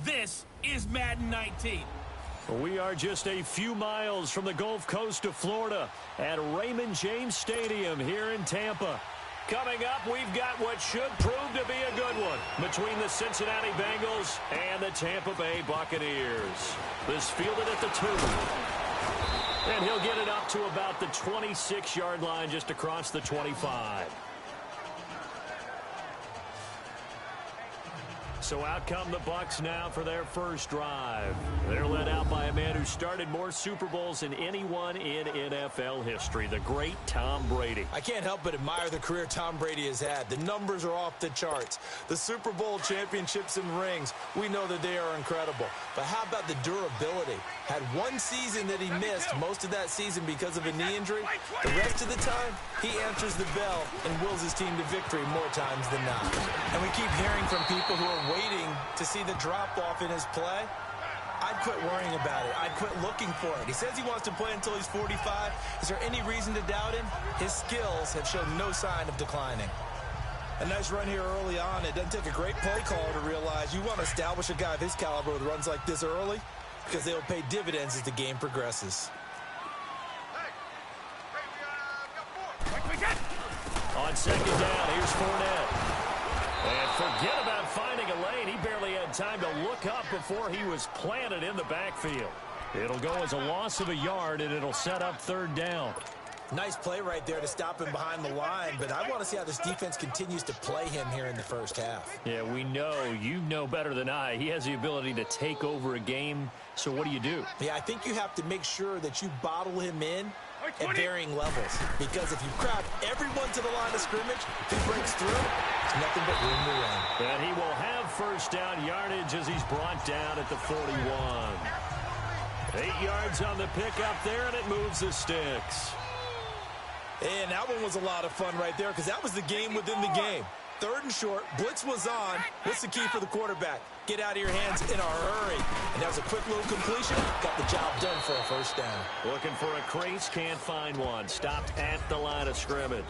This is Madden 19. We are just a few miles from the Gulf Coast of Florida at Raymond James Stadium here in Tampa. Coming up, we've got what should prove to be a good one between the Cincinnati Bengals and the Tampa Bay Buccaneers. This fielded at the 2. And he'll get it up to about the 26-yard line just across the 25. So out come the Bucs now for their first drive. They're led out by a man who started more Super Bowls than anyone in NFL history, the great Tom Brady. I can't help but admire the career Tom Brady has had. The numbers are off the charts. The Super Bowl championships and rings, we know that they are incredible. But how about the durability? Had one season that he missed, most of that season because of a knee injury. The rest of the time, he answers the bell and wills his team to victory more times than not. And we keep hearing from people who are waiting to see the drop-off in his play. I'd quit worrying about it. I'd quit looking for it. He says he wants to play until he's 45. Is there any reason to doubt him? His skills have shown no sign of declining. A nice run here early on. It doesn't take a great play caller to realize you want to establish a guy of his caliber with runs like this early because they'll pay dividends as the game progresses. On second down, here's Fournette. And forget about finding a lane. He barely had time to look up before he was planted in the backfield. It'll go as a loss of a yard, and it'll set up third down. Nice play right there to stop him behind the line, but I want to see how this defense continues to play him here in the first half. Yeah, we know. You know better than I. He has the ability to take over a game, so what do? Yeah, I think you have to make sure that you bottle him in at varying levels, because if you crowd everyone to the line of scrimmage, if he breaks through, it's nothing but room to run. And he will have first down yardage as he's brought down at the 41. 8 yards on the pickup there, and it moves the sticks. And that one was a lot of fun right there because that was the game within the game. Third and short, blitz was on. What's the key for the quarterback? Get out of your hands in a hurry. And that was a quick little completion. Got the job done for a first down. Looking for a crease, can't find one. Stopped at the line of scrimmage.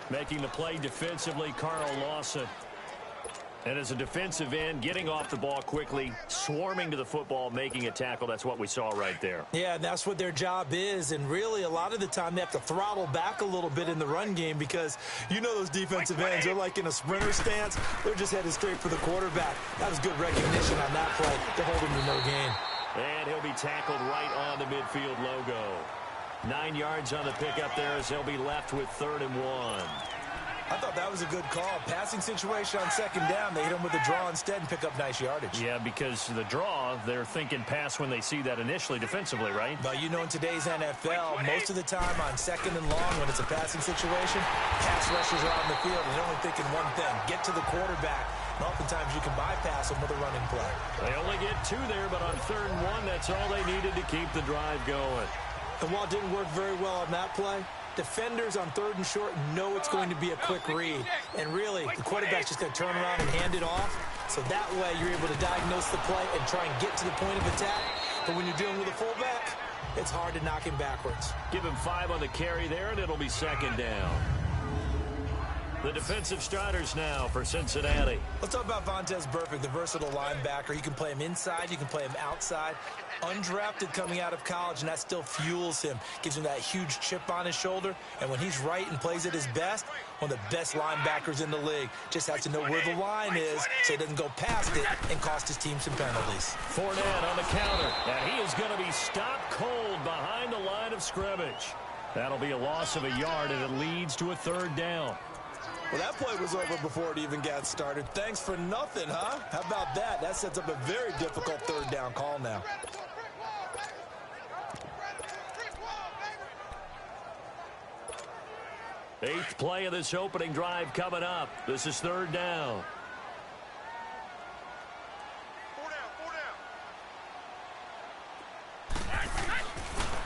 Making the play defensively, Carl Lawson. And as a defensive end, getting off the ball quickly, swarming to the football, making a tackle. That's what we saw right there. Yeah, and that's what their job is. And really, a lot of the time, they have to throttle back a little bit in the run game because you know those defensive ends, they're like in a sprinter stance. They're just headed straight for the quarterback. That was good recognition on that play to hold him to no gain. And he'll be tackled right on the midfield logo. 9 yards on the pickup there as they'll be left with 3rd and 1. I thought that was a good call. Passing situation on second down. They hit him with a draw instead and pick up nice yardage. Yeah, because the draw, they're thinking pass when they see that initially defensively, right? But you know in today's NFL, most of the time on second and long when it's a passing situation, pass rushers are on the field and they're only thinking one thing, get to the quarterback. And oftentimes you can bypass them with a running play. They only get 2 there, but on 3rd and 1, that's all they needed to keep the drive going. And while it didn't work very well on that play, defenders on 3rd and short know it's going to be a quick read. And really, the quarterback's just going to turn around and hand it off. So that way, you're able to diagnose the play and try and get to the point of attack. But when you're dealing with a fullback, it's hard to knock him backwards. Give him 5 on the carry there, and it'll be second down. The defensive starters now for Cincinnati. Let's talk about Vontaze Burfict, the versatile linebacker. You can play him inside, you can play him outside. Undrafted coming out of college, and that still fuels him. Gives him that huge chip on his shoulder. And when he's right and plays at his best, one of the best linebackers in the league. Just has to know where the line is so he doesn't go past it and cost his team some penalties. Fournette on the counter, and he is going to be stopped cold behind the line of scrimmage. That'll be a loss of a yard, and it leads to a 3rd down. Well, that play was over before it even got started. Thanks for nothing, huh? How about that? That sets up a very difficult 3rd down call now. Eighth play of this opening drive coming up. This is 3rd down.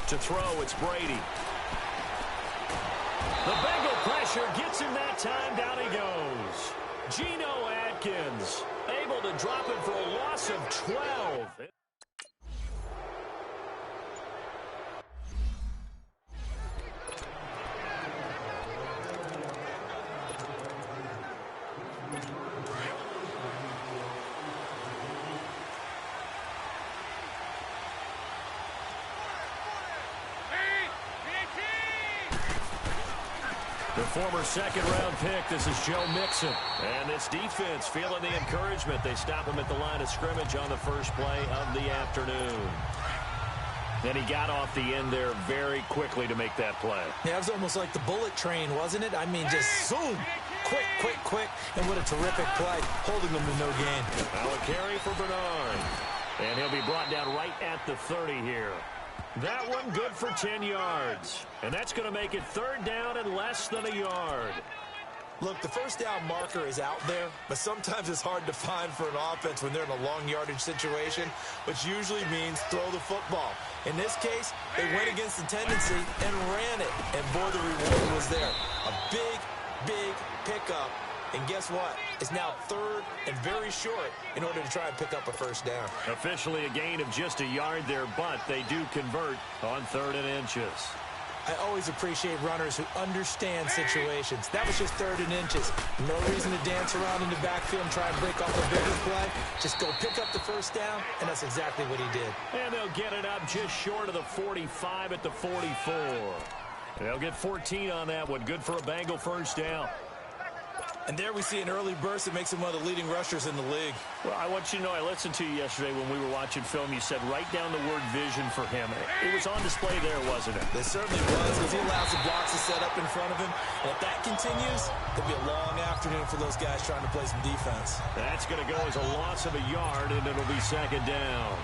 To throw, it's Brady. The Bengal pressure gets him that time. Down he goes. Geno Atkins able to drop it for a loss of 12. former second-round pick, this is Joe Mixon. And this defense feeling the encouragement. They stop him at the line of scrimmage on the first play of the afternoon. And he got off the end there very quickly to make that play. Yeah, it was almost like the bullet train, wasn't it? I mean, just zoom. Quick, quick, quick. And what a terrific play, holding them to no gain. Now a carry for Bernard. And he'll be brought down right at the 30 here. That one good for 10 yards. And that's going to make it third down and less than a yard. Look, the first down marker is out there, but sometimes it's hard to find for an offense when they're in a long yardage situation, which usually means throw the football. In this case, they went against the tendency and ran it. And boy, the reward was there. A big, big pickup. And guess what? It's now third and very short in order to try and pick up a first down. Officially a gain of just a yard there, but they do convert on 3rd and inches. I always appreciate runners who understand situations. That was just 3rd and inches. No reason to dance around in the backfield and try and break off a bigger play. Just go pick up the first down, and that's exactly what he did. And they'll get it up just short of the 45 at the 44. They'll get 14 on that one. Good for a Bengal first down. And there we see an early burst that makes him one of the leading rushers in the league. Well, I want you to know, I listened to you yesterday when we were watching film. You said write down the word vision for him. It was on display there, wasn't it? It certainly was, because he allows the blocks to set up in front of him. And if that continues, it'll be a long afternoon for those guys trying to play some defense. That's going to go as a loss of a yard, and it'll be second down.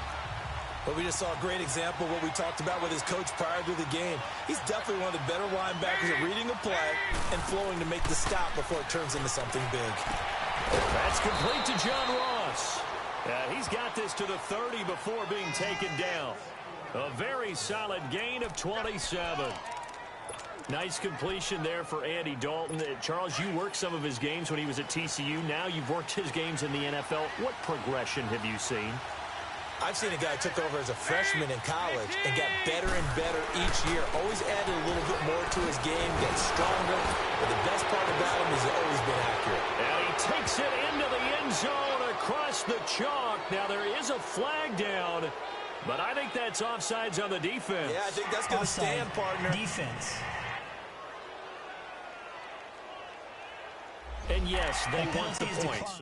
But we just saw a great example of what we talked about with his coach prior to the game. He's definitely one of the better linebackers at reading a play and flowing to make the stop before it turns into something big. That's complete to John Ross. He's got this to the 30 before being taken down. A very solid gain of 27. Nice completion there for Andy Dalton. Charles, you worked some of his games when he was at TCU. Now you've worked his games in the NFL. What progression have you seen? I've seen a guy took over as a freshman in college and got better and better each year. Always added a little bit more to his game, got stronger. But the best part about him is he's always been accurate. And he takes it into the end zone across the chalk. Now there is a flag down, but I think that's offsides on the defense. Yeah, I think that's going to stand, partner. Defense. And yes, they want the points.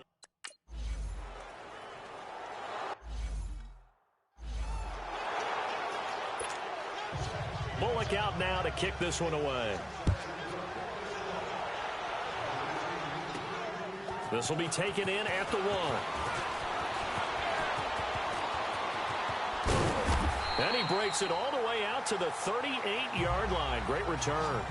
Bullock out now to kick this one away. This will be taken in at the 1. And he breaks it all the way out to the 38-yard line. Great return.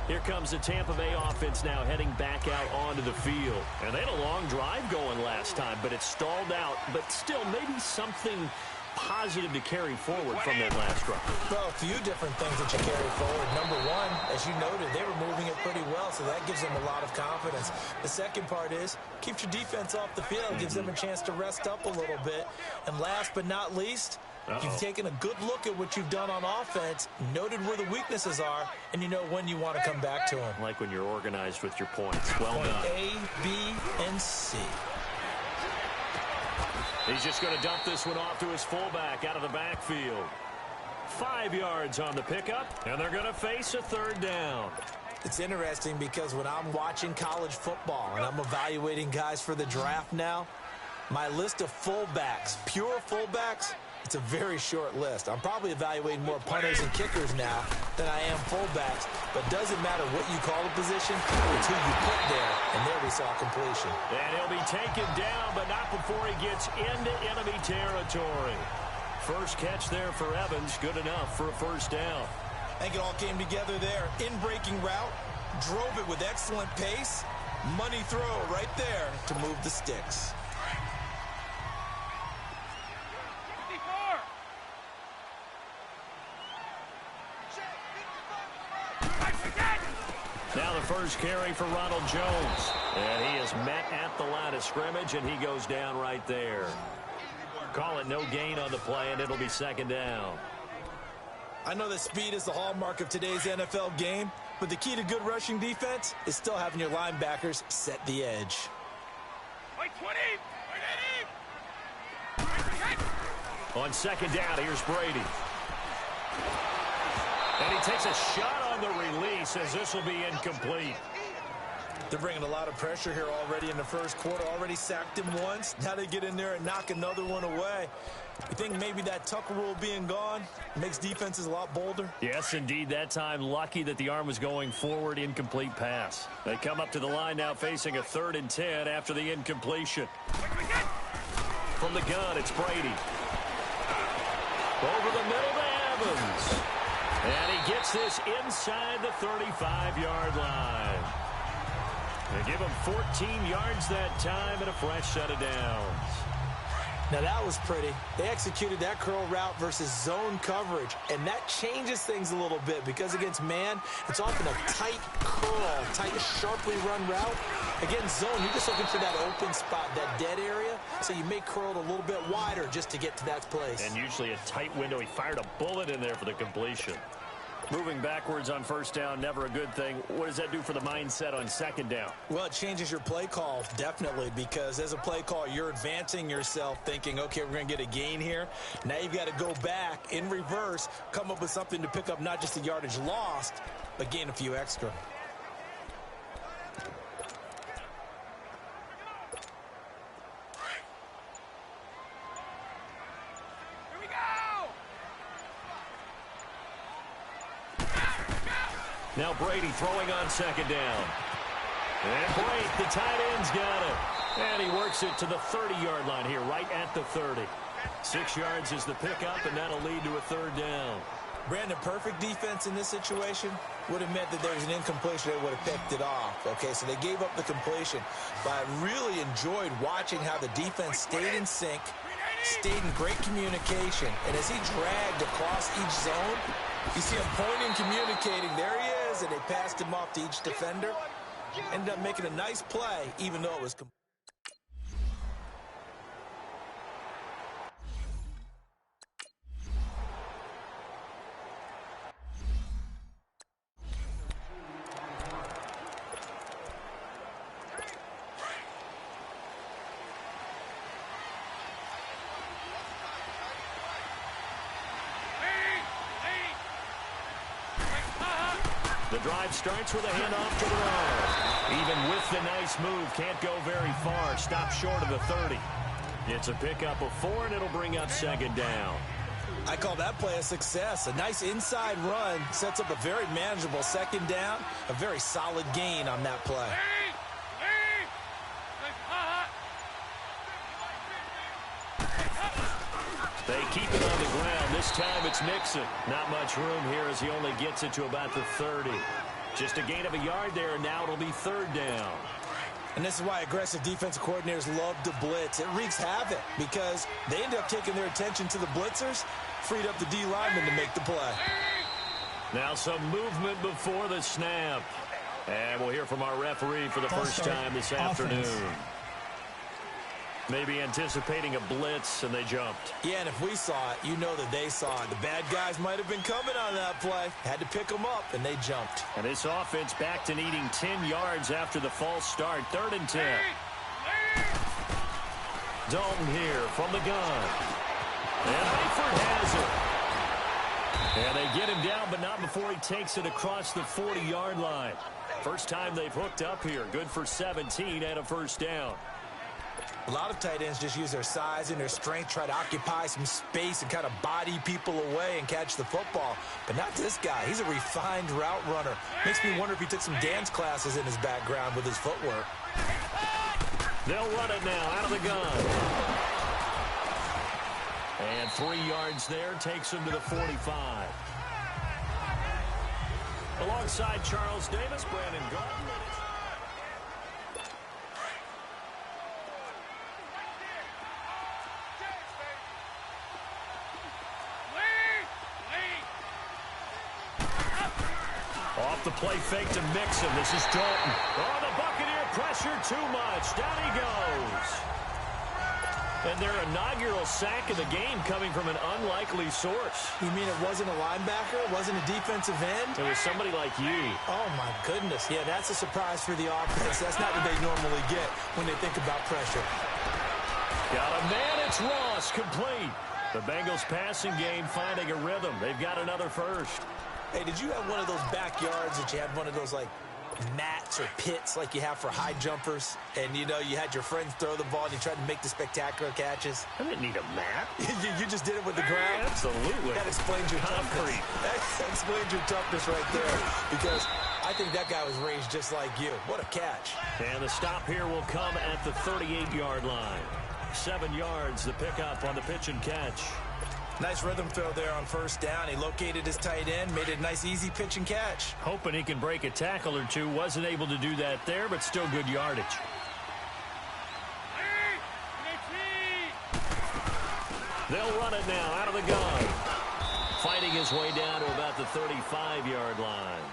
Here comes the Tampa Bay offense now heading back out onto the field. And they had a long drive going last time, but it stalled out. But still, maybe something positive to carry forward from that last drive. Well, a few different things that you carry forward. Number one, as you noted, they were moving it pretty well, so that gives them a lot of confidence. The second part is, keeps your defense off the field, gives them a chance to rest up a little bit. And last but not least, you've taken a good look at what you've done on offense, noted where the weaknesses are, and you know when you want to come back to them. Like when you're organized with your points. Well Point done. A, B, and C. He's just going to dump this one off to his fullback out of the backfield. 5 yards on the pickup, and they're going to face a third down. It's interesting because when I'm watching college football and I'm evaluating guys for the draft now, my list of fullbacks, pure fullbacks, it's a very short list. I'm probably evaluating more punters and kickers now than I am fullbacks, but it doesn't matter what you call the position, it's who you put there, and there we saw completion. And he'll be taken down, but not before he gets into enemy territory. First catch there for Evans, good enough for a first down. I think it all came together there. In-breaking route, drove it with excellent pace, money throw right there to move the sticks. Now the first carry for Ronald Jones. And he is met at the line of scrimmage, and he goes down right there. Call it no gain on the play, and it'll be second down. I know that speed is the hallmark of today's NFL game, but the key to good rushing defense is still having your linebackers set the edge. On second down, here's Brady. And he takes a shot on the release as this will be incomplete. They're bringing a lot of pressure here already in the first quarter. Already sacked him once. Now they get in there and knock another one away. You think maybe that Tucker rule being gone makes defenses a lot bolder? Yes, indeed. That time, lucky that the arm was going forward. Incomplete pass. They come up to the line now facing a 3rd and 10 after the incompletion. From the gun, it's Brady. Over the middle to Evans. And he gets this inside the 35-yard line. They give him 14 yards that time and a fresh set of downs. Now that was pretty. They executed that curl route versus zone coverage, and that changes things a little bit because against man, it's often a tight curl, tight, sharply run route. Against zone, you're just looking for that open spot, that dead area, so you may curl it a little bit wider just to get to that place. And usually a tight window. He fired a bullet in there for the completion. Moving backwards on first down, never a good thing. What does that do for the mindset on second down? Well, it changes your play call, definitely, because as a play call, you're advancing yourself thinking, okay, we're going to get a gain here. Now you've got to go back in reverse, come up with something to pick up not just the yardage lost, but gain a few extra. Now Brady throwing on second down. And Brady, the tight end's got it. And he works it to the 30-yard line here, right at the 30. 6 yards is the pickup, and that'll lead to a 3rd down. Brandon, perfect defense in this situation would have meant that there was an incompletion. They would have picked it off. Okay, so they gave up the completion. But I really enjoyed watching how the defense stayed in sync, stayed in great communication. And as he dragged across each zone, you see him pointing, communicating. There he is, and they passed him off to each defender. Ended up making a nice play, even though it was complete. The drive starts with a handoff to the runner. Even with the nice move, can't go very far. Stop short of the 30. It's a pickup of 4, and it'll bring up second down. I call that play a success. A nice inside run sets up a very manageable second down. A very solid gain on that play. They keep it on the ground. This time it's Mixon. Not much room here as he only gets it to about the 30. Just a gain of a yard there, and now it'll be 3rd down. And this is why aggressive defensive coordinators love to blitz. It wreaks havoc because they end up taking their attention to the blitzers, freed up the D lineman to make the play. Now some movement before the snap. And we'll hear from our referee for the first time this afternoon. Maybe anticipating a blitz, and they jumped. Yeah, and if we saw it, you know that they saw it. The bad guys might have been coming on that play. Had to pick them up, and they jumped. And this offense back to needing 10 yards after the false start. 3rd and 10. Dalton here from the gun. And Eifert has it. And they get him down, but not before he takes it across the 40-yard line. First time they've hooked up here. Good for 17 and a first down. A lot of tight ends just use their size and their strength, try to occupy some space and kind of body people away and catch the football. But not this guy. He's a refined route runner. Makes me wonder if he took some dance classes in his background with his footwork. They'll run it now out of the gun. And 3 yards there takes him to the 45. Alongside Charles Davis, Brandon Garden. Off the play fake to Mixon. This is Dalton. Oh, the Buccaneer pressure too much. Down he goes. And their inaugural sack of the game coming from an unlikely source. You mean it wasn't a linebacker? It wasn't a defensive end? It was somebody like you. Oh, my goodness. Yeah, that's a surprise for the offense. That's not what they normally get when they think about pressure. Got a man. It's Ross. Complete. The Bengals passing game finding a rhythm. They've got another first. Hey, did you have one of those backyards that you had one of those, like, mats or pits like you have for high jumpers? And, you know, you had your friends throw the ball and you tried to make the spectacular catches? I didn't need a mat. you just did it with the ground? Absolutely. That explains your toughness. That explains your toughness right there. Because I think that guy was raised just like you. What a catch. And the stop here will come at the 38-yard line. 7 yards, the pickup on the pitch and catch. Nice rhythm throw there on first down. He located his tight end, made it a nice, easy pitch and catch. Hoping he can break a tackle or two. Wasn't able to do that there, but still good yardage. They'll run it now out of the gun. Fighting his way down to about the 35-yard line.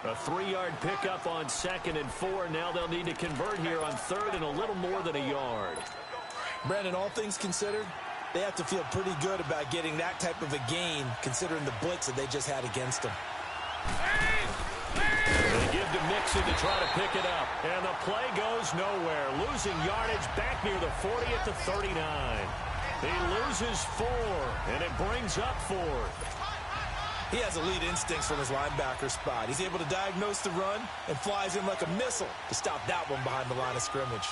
A 3-yard pickup on 2nd and 4. Now they'll need to convert here on 3rd and a little more than a yard. Brandon, all things considered, they have to feel pretty good about getting that type of a gain, considering the blitz that they just had against them. They give to Mixon to try to pick it up. And the play goes nowhere. Losing yardage back near the 40 at the 39. He loses 4, and it brings up 4. He has elite instincts from his linebacker spot. He's able to diagnose the run and flies in like a missile to stop that one behind the line of scrimmage.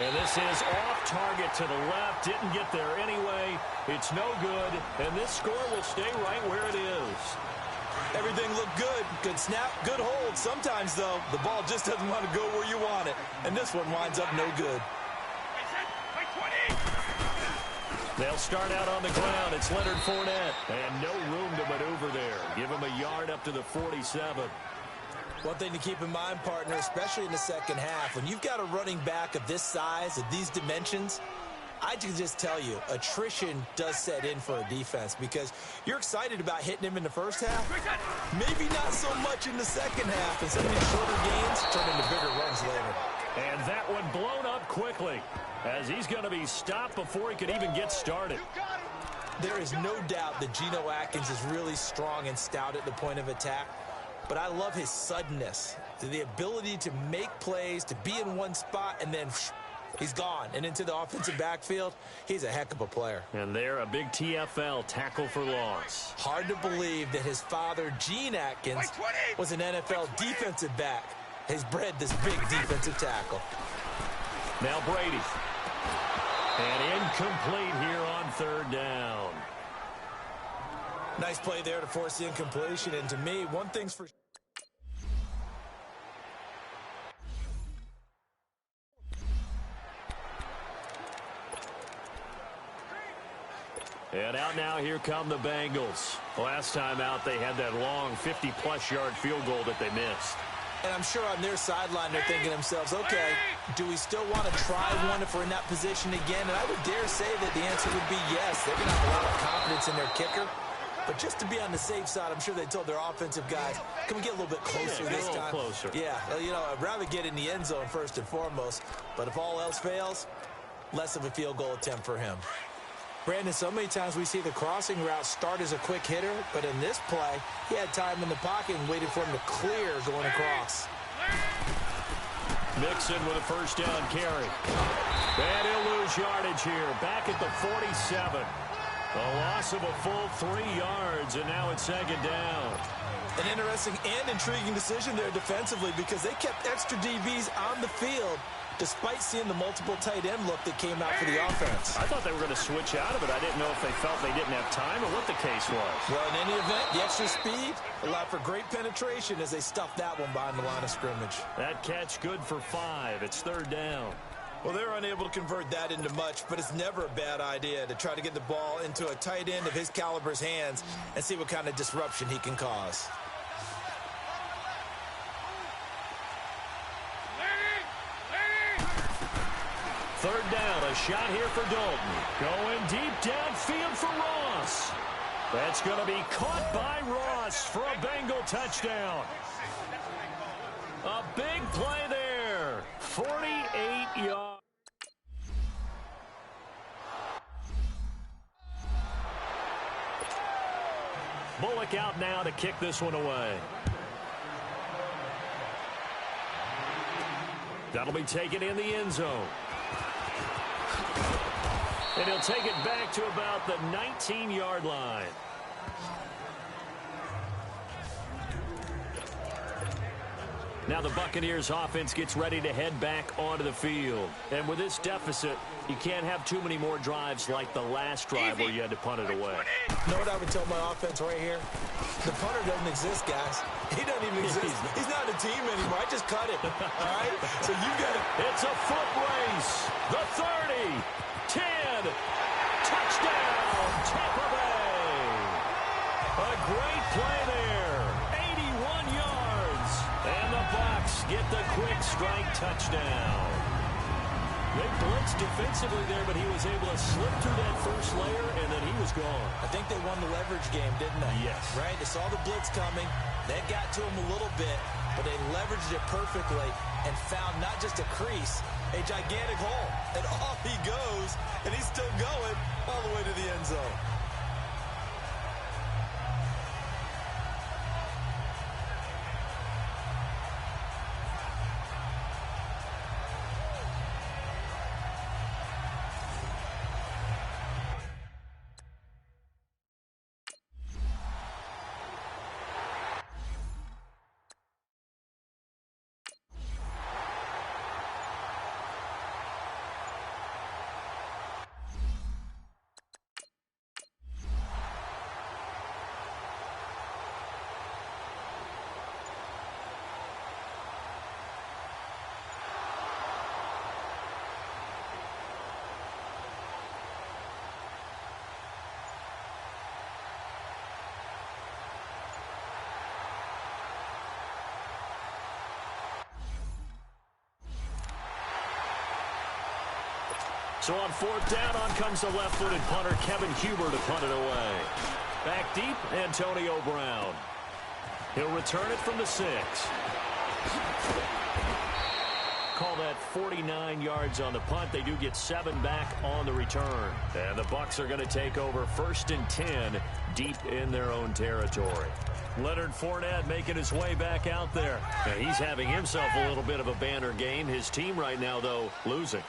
And this is off target to the left. Didn't get there anyway. It's no good. And this score will stay right where it is. Everything looked good. Good snap, good hold. Sometimes, though, the ball just doesn't want to go where you want it. And this one winds up no good. They'll start out on the ground. It's Leonard Fournette. And no room to maneuver there. Give him a yard up to the 47. One thing to keep in mind, partner, especially in the second half, when you've got a running back of this size, of these dimensions, I can just tell you, attrition does set in for a defense because you're excited about hitting him in the first half. Maybe not so much in the second half, and some of these shorter gains turn into bigger runs later. And that one blown up quickly as he's going to be stopped before he could even get started. There is no doubt that Geno Atkins is really strong and stout at the point of attack. But I love his suddenness, the ability to make plays, to be in one spot, and then he's gone. And into the offensive backfield, he's a heck of a player. And there, a big TFL, tackle for loss. Hard to believe that his father, Gene Atkins, was an NFL defensive back. Has bred this big defensive tackle. Now Brady. And incomplete here on 3rd down. Nice play there to force the incompletion. And to me, one thing's for and out now, here come the Bengals. Last time out, they had that long 50-plus yard field goal that they missed. And I'm sure on their sideline, they're thinking to themselves, okay, do we still want to try one if we're in that position again? And I would dare say that the answer would be yes. They're going to have a lot of confidence in their kicker. But just to be on the safe side, I'm sure they told their offensive guys, can we get a little bit closer this time? Closer. Yeah, you know, I'd rather get in the end zone first and foremost. But if all else fails, less of a field goal attempt for him. Brandon, so many times we see the crossing route start as a quick hitter, but in this play, he had time in the pocket and waited for him to clear going across. Mixon with a first down carry. And he'll lose yardage here, back at the 47. A loss of a full 3 yards, and now it's 2nd down. An interesting and intriguing decision there defensively because they kept extra DBs on the field despite seeing the multiple tight end look that came out for the offense. I thought they were going to switch out of it. I didn't know if they felt they didn't have time or what the case was. Well, in any event, the extra speed allowed for great penetration as they stuffed that one behind the line of scrimmage. That catch good for 5. It's 3rd down. Well, they're unable to convert that into much, but it's never a bad idea to try to get the ball into a tight end of his caliber's hands and see what kind of disruption he can cause. Third down, a shot here for Dalton. Going deep downfield for Ross. That's going to be caught by Ross for a Bengal touchdown. A big play there. 48 yards. Bullock out now to kick this one away. That'll be taken in the end zone. And he'll take it back to about the 19-yard line. Now the Buccaneers offense gets ready to head back onto the field. And with this deficit, you can't have too many more drives like the last drive where you had to punt it away. You know what I would tell my offense right here? The punter doesn't exist, guys. He doesn't even exist. He's not a team anymore. I just cut it. All right? So you got it. It's a foot race. The 30, 10, touchdown, Tampa Bay. A great play there. 81 yards. And the Bucs get the quick strike touchdown. They blitzed defensively there, but he was able to slip through that first layer, and then he was gone. I think they won the leverage game, didn't they? Yes. Right? They saw the blitz coming. That got to him a little bit, but they leveraged it perfectly and found not just a crease, a gigantic hole. And off he goes, and he's still going all the way to the end zone. So on fourth down, on comes the left-footed punter, Kevin Huber, to punt it away. Back deep, Antonio Brown. He'll return it from the 6. Call that 49 yards on the punt. They do get 7 back on the return. And the Bucs are going to take over 1st and 10 deep in their own territory. Leonard Fournette making his way back out there. And he's having himself a little bit of a banner game. His team right now, though, losing.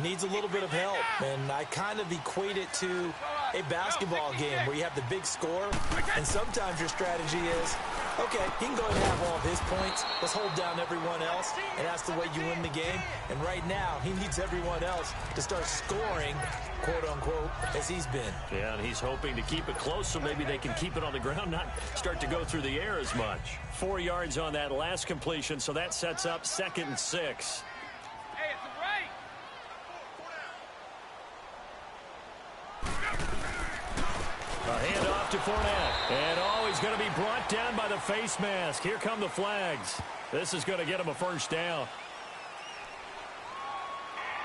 Needs a little bit of help, and I kind of equate it to a basketball game where you have the big score, and sometimes your strategy is, okay, he can go ahead and have all of his points. Let's hold down everyone else, and that's the way you win the game. And right now, he needs everyone else to start scoring, quote-unquote, as he's been. Yeah, and he's hoping to keep it close so maybe they can keep it on the ground, not start to go through the air as much. 4 yards on that last completion, so that sets up 2nd and 6. A handoff to Fournette. And, he's going to be brought down by the face mask. Here come the flags. This is going to get him a first down.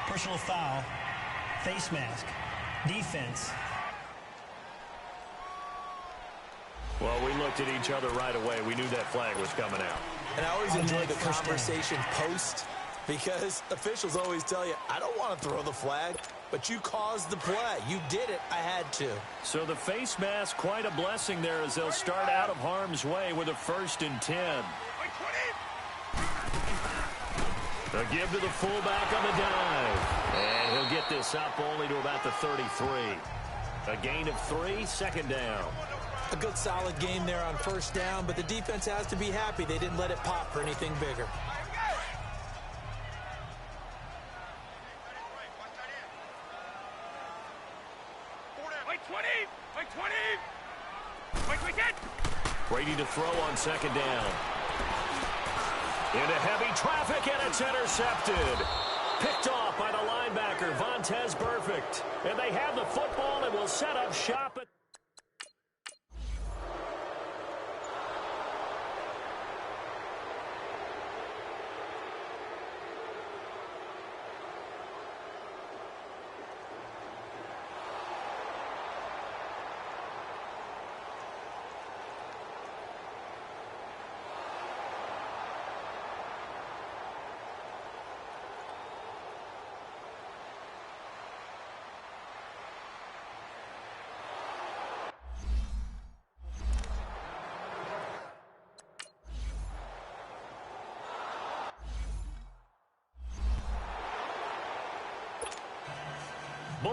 Personal foul, face mask, defense. Well, we looked at each other right away. We knew that flag was coming out. And I always enjoy the conversation post, because officials always tell you, I don't want to throw the flag, but you caused the play. You did it. I had to. So the face mask, quite a blessing there as they'll start out of harm's way with a 1st and 10. A give to the fullback on the dive. And he'll get this up only to about the 33. A gain of 3, 2nd down. A good solid game there on 1st down, but the defense has to be happy they didn't let it pop for anything bigger. Brady to throw on 2nd down. Into heavy traffic, and it's intercepted. Picked off by the linebacker, Vontaze Burfict. And they have the football and will set up shop at...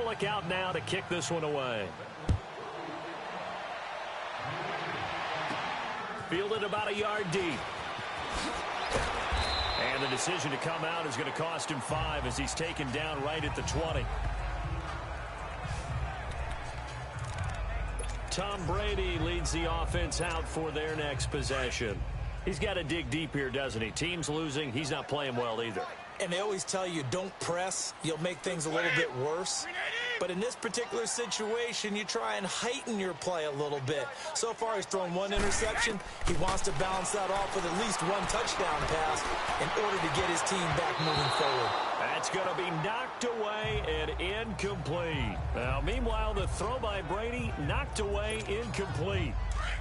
Bullock out now to kick this one away. Fielded about a yard deep. And the decision to come out is going to cost him 5 as he's taken down right at the 20. Tom Brady leads the offense out for their next possession. He's got to dig deep here, doesn't he? Team's losing. He's not playing well either. And they always tell you, don't press. You'll make things a little bit worse. But in this particular situation, you try and heighten your play a little bit. So far, he's thrown 1 interception. He wants to balance that off with at least 1 touchdown pass in order to get his team back moving forward. That's going to be knocked away and incomplete. Now, meanwhile, the throw by Brady knocked away incomplete.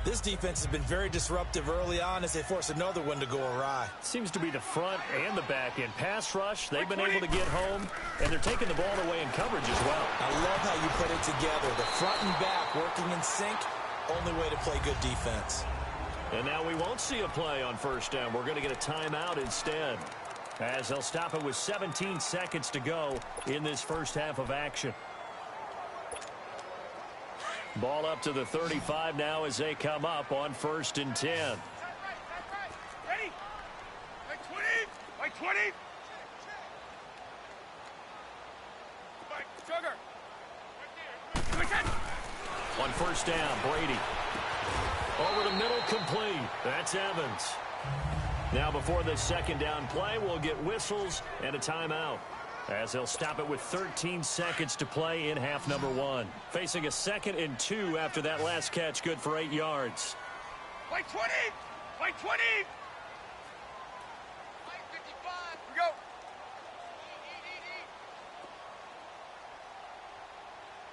This defense has been very disruptive early on as they force another one to go awry. Seems to be the front and the back end. Pass rush, they've been able to get home, and they're taking the ball away in coverage as well. I love how you put it together. The front and back working in sync, only way to play good defense. And now we won't see a play on first down. We're going to get a timeout instead, as they'll stop it with 17 seconds to go in this first half of action. Ball up to the 35 now as they come up on 1st and 10. Ready? Like 20? Like 20? Sugar. On first down, Brady. Over the middle, complete. That's Evans. Now before the second down play, we'll get whistles and a timeout, as they'll stop it with 13 seconds to play in half number 1. Facing a 2nd and 2 after that last catch, good for 8 yards. Like 20! Like 20! Like 55! We go!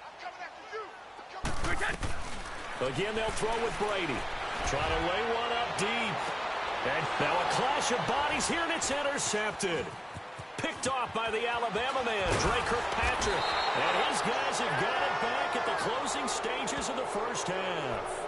I'm coming after you! Again, they'll throw with Brady. Trying to lay one up deep. And now a clash of bodies here, and it's intercepted. Picked off by the Alabama man, Dre Kirkpatrick. And his guys have got it back at the closing stages of the first half.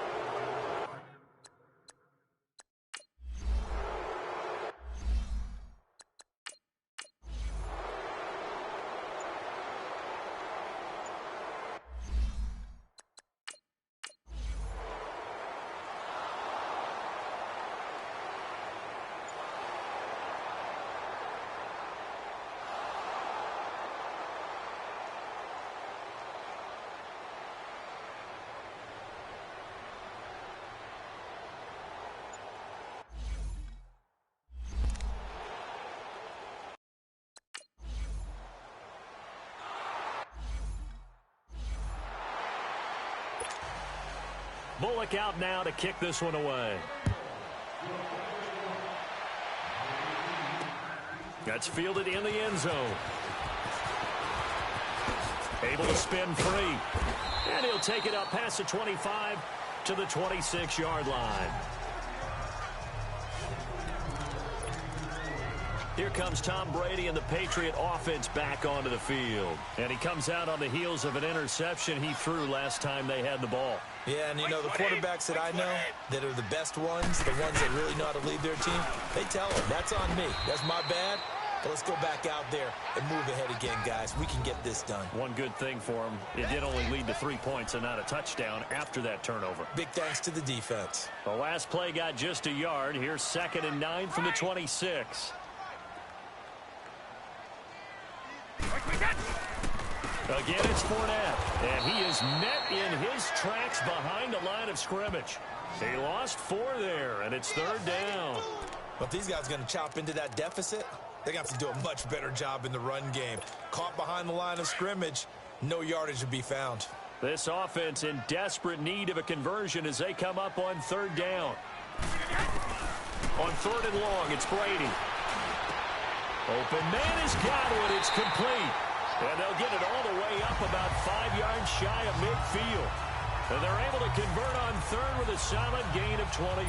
Bullock out now to kick this one away. That's fielded in the end zone. Able to spin free. And he'll take it up past the 25 to the 26-yard line. Here comes Tom Brady and the Patriot offense back onto the field. And he comes out on the heels of an interception he threw last time they had the ball. Yeah, and you know, the quarterbacks that I know that are the best ones, the ones that really know how to lead their team, they tell them, that's on me. That's my bad. But let's go back out there and move ahead again, guys. We can get this done. One good thing for him, it did only lead to 3 points and not a touchdown after that turnover. Big thanks to the defense. The last play got just a yard. Here's 2nd and 9 from the 26. Again, it's Fournette, and he is met in his tracks behind the line of scrimmage. He lost 4 there, and it's 3rd down. But these guys are going to chop into that deficit. They're going to have to do a much better job in the run game. Caught behind the line of scrimmage, no yardage to be found. This offense in desperate need of a conversion as they come up on 3rd down. On 3rd and long, it's Brady. Open man has got one. It's complete. And they'll get it all the way up about 5 yards shy of midfield. And they're able to convert on 3rd with a solid gain of 23.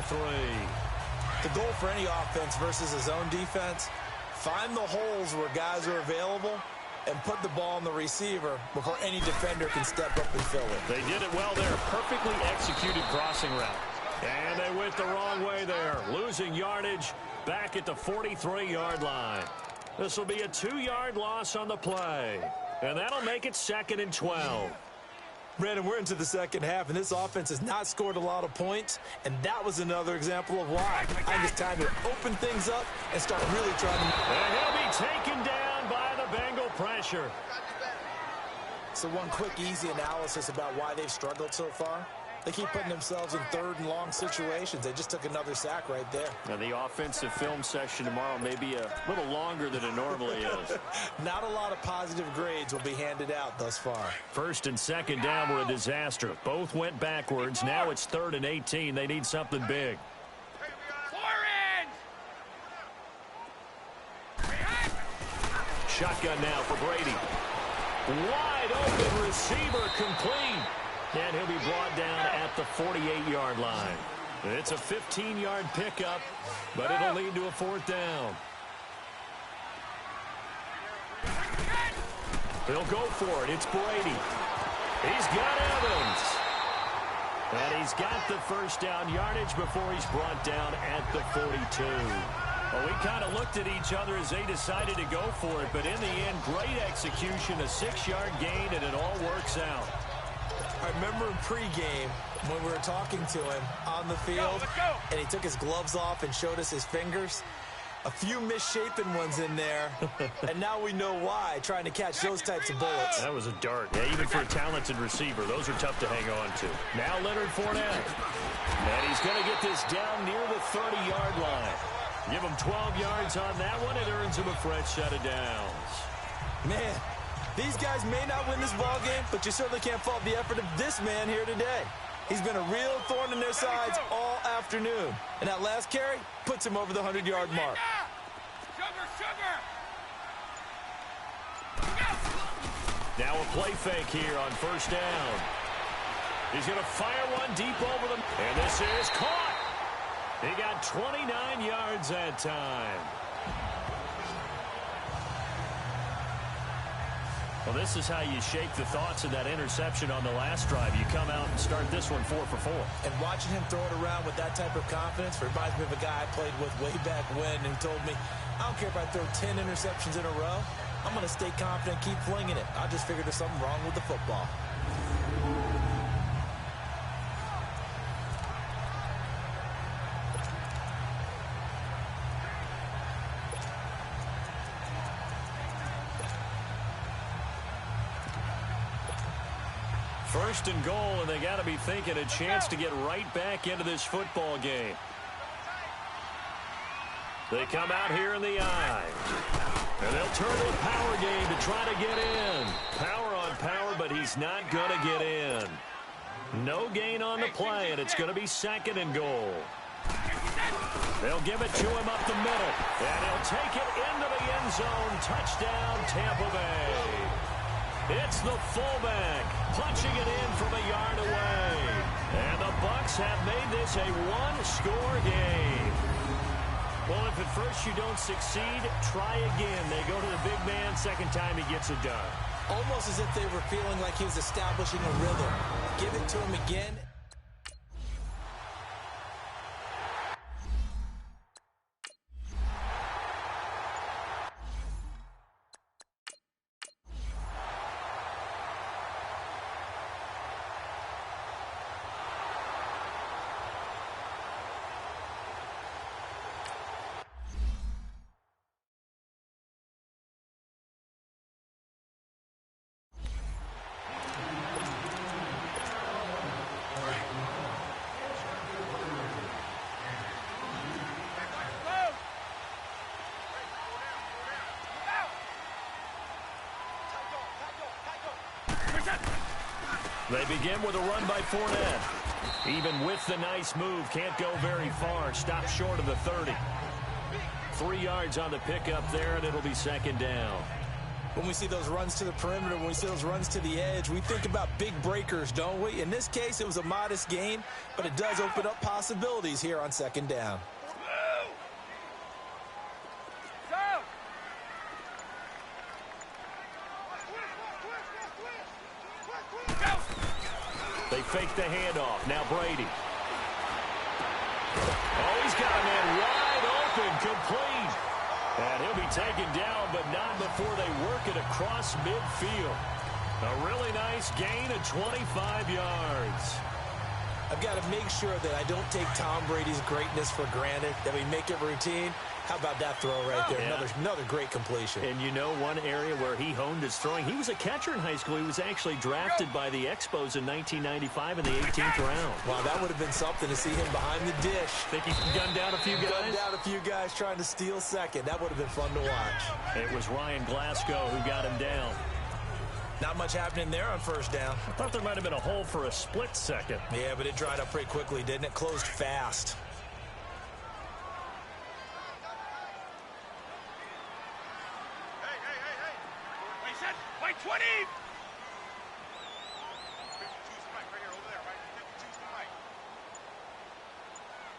The goal for any offense versus a zone defense, find the holes where guys are available and put the ball on the receiver before any defender can step up and fill it. They did it well there. Perfectly executed crossing route. And they went the wrong way there. Losing yardage back at the 43-yard line. This will be a 2-yard loss on the play. And that'll make it 2nd and 12. Brandon, we're into the second half, and this offense has not scored a lot of points, and that was another example of why. I think it's time to open things up and start really trying to... And he'll be taken down by the Bengal pressure. So one quick, easy analysis about why they've struggled so far. They keep putting themselves in 3rd and long situations. They just took another sack right there. Now, the offensive film session tomorrow may be a little longer than it normally is. Not a lot of positive grades will be handed out thus far. 1st and 2nd down were a disaster. Both went backwards. Now it's 3rd and 18. They need something big. Shotgun now for Brady. Wide open receiver complete. And he'll be brought down at the 48-yard line. It's a 15-yard pickup, but it'll lead to a 4th down. He'll go for it. It's Brady. He's got Evans. And he's got the 1st down yardage before he's brought down at the 42. Well, we kind of looked at each other as they decided to go for it, but in the end, great execution, a 6-yard gain, and it all works out. I remember in pregame when we were talking to him on the field, and he took his gloves off and showed us his fingers. A few misshapen ones in there, and now we know why, trying to catch those types of bullets. That was a dart. Yeah, even for a talented receiver, those are tough to hang on to. Now Leonard Fournette. And he's going to get this down near the 30-yard line. Give him 12 yards on that one. It earns him a fresh set of downs. Man, these guys may not win this ball game, but you certainly can't fault the effort of this man here today. He's been a real thorn in their sides all afternoon. And that last carry puts him over the 100-yard mark. Now a play fake here on 1st down. He's going to fire one deep over them. And this is caught. He got 29 yards that time. Well, this is how you shake the thoughts of that interception on the last drive. You come out and start this one 4 for 4. And watching him throw it around with that type of confidence reminds me of a guy I played with way back when who told me, I don't care if I throw 10 interceptions in a row. I'm going to stay confident, keep flinging it. I just figured there's something wrong with the football. First and goal, and they got to be thinking a chance to get right back into this football game. They come out here in the I. And they'll turn to a power game to try to get in. Power on power, but he's not going to get in. No gain on the play, and it's going to be 2nd and goal. They'll give it to him up the middle, and he'll take it into the end zone. Touchdown, Tampa Bay. It's the fullback punching it in from a yard away. And the Bucs have made this a one-score game. Well, if at first you don't succeed, try again. They go to the big man. 2nd time he gets it done. Almost as if they were feeling like he was establishing a rhythm. Give it to him again. They begin with a run by Fournette. Even with the nice move, can't go very far. Stop short of the 30. 3 yards on the pickup there, and it'll be 2nd down. When we see those runs to the perimeter, when we see those runs to the edge, we think about big breakers, don't we? In this case, it was a modest gain, but it does open up possibilities here on 2nd down. They fake the handoff. Now Brady. Oh, he's got a man wide open, complete. And he'll be taken down, but not before they work it across midfield. A really nice gain of 25 yards. I've got to make sure that I don't take Tom Brady's greatness for granted, that we make it routine. How about that throw right there? Yeah. Another great completion. And you know one area where he honed his throwing? He was a catcher in high school. He was actually drafted by the Expos in 1995 in the 18th round. Wow, that would have been something to see him behind the dish. Think he gunned down a few guys? Gunned down a few guys trying to steal second. That would have been fun to watch. It was Ryan Glasgow who got him down. Not much happening there on first down. I thought there might have been a hole for a split second. Yeah, but it dried up pretty quickly, didn't it? Closed fast. Hey, set. White 20. 52's right here, over there, right? 52's right.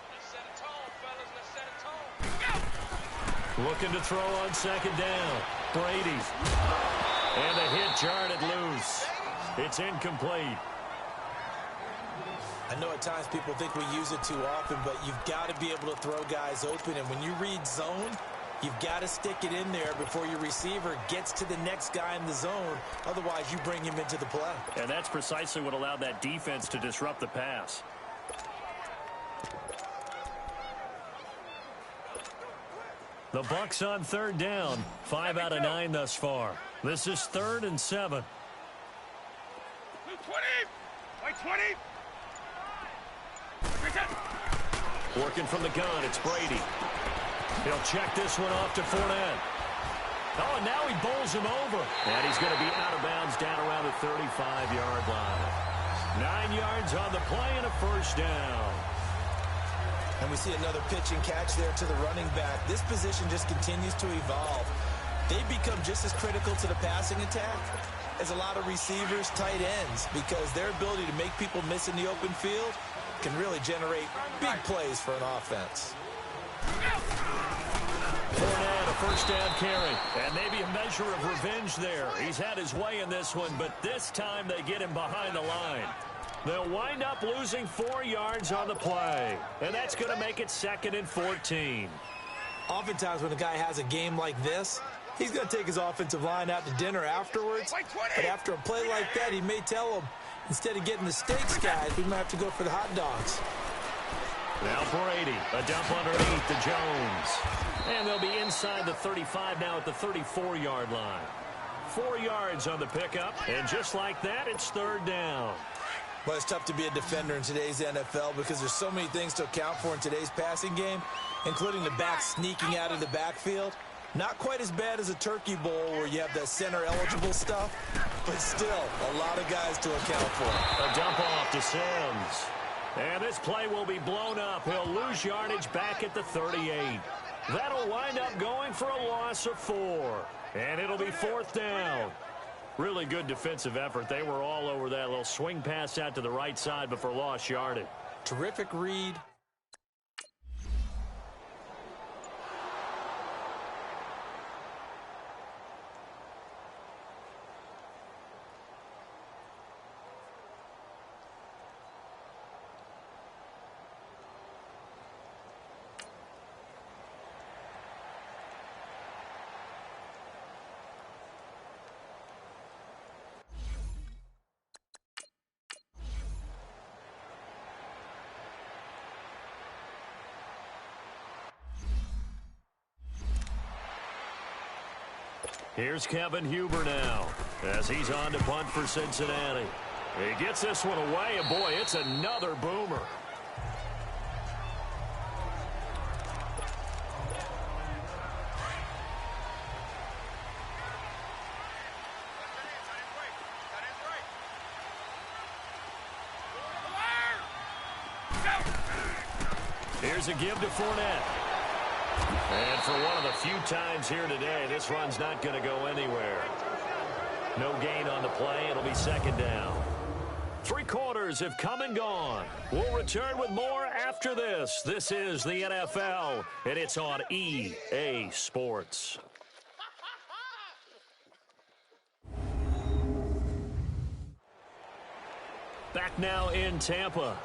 Let's set a tone, fellas. Let's set a tone. Go! Looking to throw on second down. Brady. And the hit jarred it loose. It's incomplete. I know at times people think we use it too often, but you've got to be able to throw guys open. And when you read zone, you've got to stick it in there before your receiver gets to the next guy in the zone. Otherwise, you bring him into the play. And that's precisely what allowed that defense to disrupt the pass. The Bucs on third down. 5 out of 9 thus far. This is 3rd and 7. 20. White 20. Working from the gun, it's Brady. He'll check this one off to Fournette. Oh, and now he bowls him over. And he's going to be out of bounds down around the 35-yard line. 9 yards on the play and a first down. And we see another pitch and catch there to the running back. This position just continues to evolve. They become just as critical to the passing attack as a lot of receivers, tight ends, because their ability to make people miss in the open field can really generate big plays for an offense. Fournette, a first down carry. And maybe a measure of revenge there. He's had his way in this one, but this time they get him behind the line. They'll wind up losing 4 yards on the play. And that's going to make it 2nd and 14. Oftentimes when a guy has a game like this, he's going to take his offensive line out to dinner afterwards. But after a play like that, he may tell them, instead of getting the steaks, guys, we might have to go for the hot dogs. Now Brady, a dump underneath to Jones. And they'll be inside the 35 now at the 34-yard line. 4 yards on the pickup, and just like that, it's 3rd down. Well, it's tough to be a defender in today's NFL because there's so many things to account for in today's passing game, including the back sneaking out of the backfield. Not quite as bad as a turkey bowl where you have that center-eligible stuff, but still a lot of guys to account for. A dump off to Sims. And this play will be blown up. He'll lose yardage back at the 38. That'll wind up going for a loss of 4. And it'll be 4th down. Really good defensive effort. They were all over that little swing pass out to the right side before lost yardage. Terrific read. Here's Kevin Huber now as he's on to punt for Cincinnati. He gets this one away, and boy, it's another boomer. Here's a give to Fournette. And for one of the few times here today, this run's not going to go anywhere. No gain on the play. It'll be 2nd down. 3 quarters have come and gone. We'll return with more after this. This is the NFL, and it's on EA Sports. Back now in Tampa.